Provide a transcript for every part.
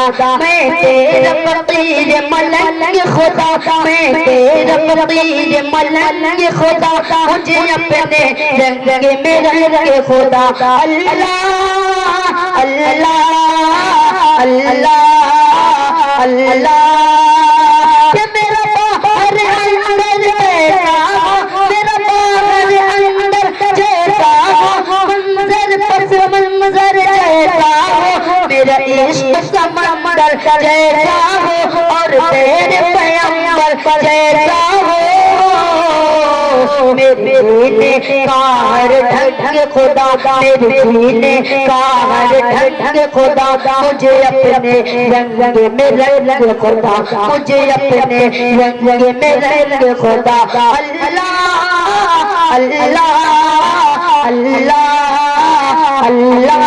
मैं तेरा फकीर मलंग खुदा, मैं तेरा फकीर मलंग खुदा, मुझे अपने रंग में रंग खुदा। अल्लाह अल्लाह अल्लाह अल्लाह के मेरा बाहर अंदर जैसा हो, मेरा बाहर अंदर जैसा हो, मंजर पस मंजर जैसा हो, मेरा इश्क समंदर जैसा हो, और तेरे पैगंबर जैसा हो। मेरे सीने का हर ढंग खुदा, मेरे सीने का हर ढंग खुदा, मुझे अपने रंग में रंग खुदा, मुझे अपने रंग में रंग खुदा। अल्लाह अल्लाह अल्लाह अल्लाह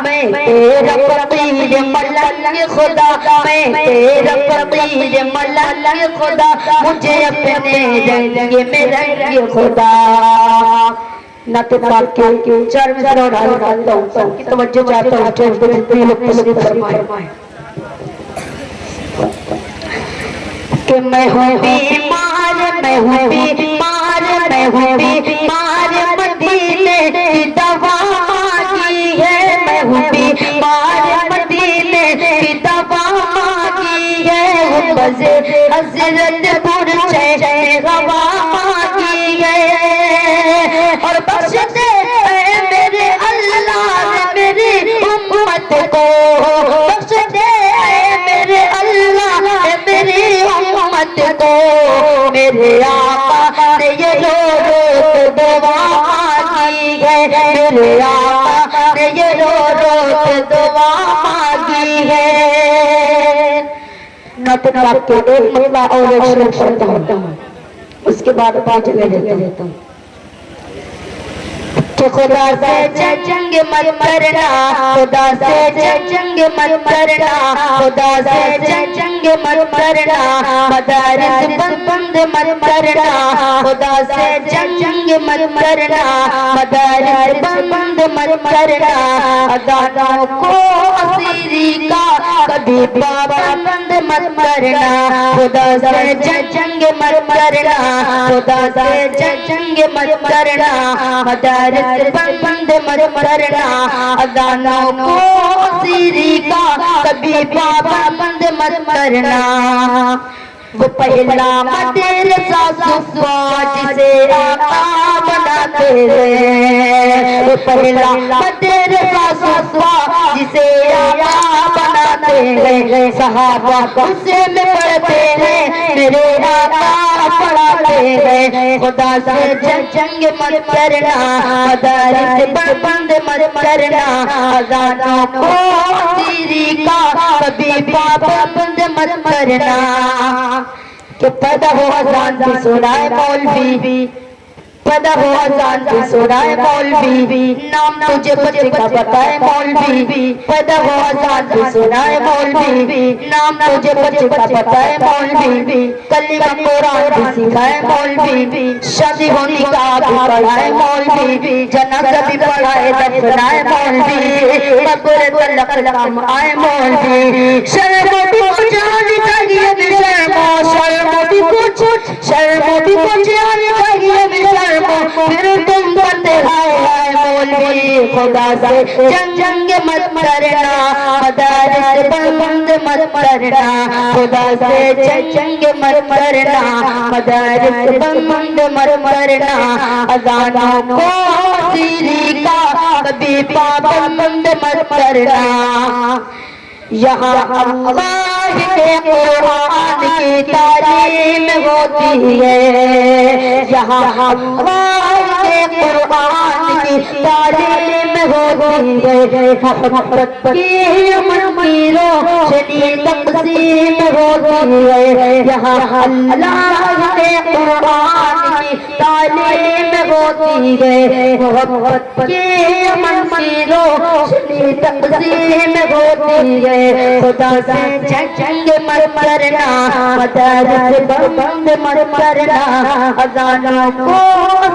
मैं तेरा फकीर मलंग खुदा, मैं तेरा फकीर मलंग खुदा, मुझे अपने रंग में रंग खुदा। नाते पाक के चार मिसरा और हाल गाता हूँ, सबकी तवज्जो चाहता हूँ, जो दिल लोग तशरीफ फरमाए कि मैं हूँ बीमार, मैं हूँ बीमार, मैं हूँ बीमार, मदीने की दवा मांगी है, मैं हूँ बीमार, मदीने की दवा मांगी है, बज़े हज़रत पुरशे गवा मांगी है, और बख्श दे मेरे अल्लाह मेरी उम्मत को, बख्श दे मेरे अल्लाह मेरी उम्मत को। मेरे आका ने ये रो रो दुआ मांगी है, मेरे आका ने ये रो रो दुआ मांगी है। नाते पाक के एक मसला और शुरू करता हूँ, उसके बाद पाँच ले लेता हूँ कि खुदा से जंग मत करना, खुदा से जंग मत करना, खुदा से जंग मत करना, मदारिस बंद मत करना, खुदा से जंग मत करना, मदारिस बंद मत करना, अदानों को असीरी का कभी पाबंद मत करना, खुदा से जंग मत करना, खुदा से जंग मत करना, मदारिस बंद मत करना, अज़ानों को सीरी का कभी पाबंद मत करना। वो पहला मदरसा सुफा जिसे आका बनाते हैं, वो पहला मदरसा सुफा जिसे आका बनाते हैं, सहाबा उसे में पढ़ते हैं, मेरे आका पढ़ाते हैं। खुदा से जंग मत करना, मदारिस बंद मत करना, अज़ानों को सीरी का कभी पाबंद मत करना। कि पैदा हो अज़ान भी सुनाए मौलवी, पैदा हो अज़ान भी सुनाए मौलवी, नाम तुझे बच्चे का बताए मौलवी, पैदा हो अज़ान भी सुनाए मौलवी, नाम तुझे बच्चे का बताए मौलवी, कलीमा कुरान भी सिखाए मौलवी, शादी होने का भी पढ़ाए मौलवी, जनाज़ा भी पढ़ाए दफनाए मौलवी, कब्र तलक काम आए मौलवी। शर्म भी कुछ आनी चाहिए, शर्म भी कुछ आनी चाहिए, फिर तुम करते हाय मौलवी। खुदा से जंग मत करना, मदारिस बंद मत करना, खुदा से जंग मत करना, मदारिस बंद मत करना, अज़ानों को सीरी का कभी पाबंद मत करना। यहाँ अल्लाह के कुरान की तालीम होती है, यहाँ अल्लाह के कुरान की तालीम होती है, मोहब्बत की मंदिरों रोशनी तक़सीम होती है, यहाँ अल्लाह के कुरान की तालीम होती है, मोहब्बत की मंदिरों रोशनी तक़सीम होती है। खुदा से जंग मत करना, मदारिस बंद मत करना, अज़ानों को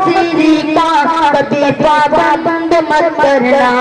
सीरी का कभी पाबंद मत करना।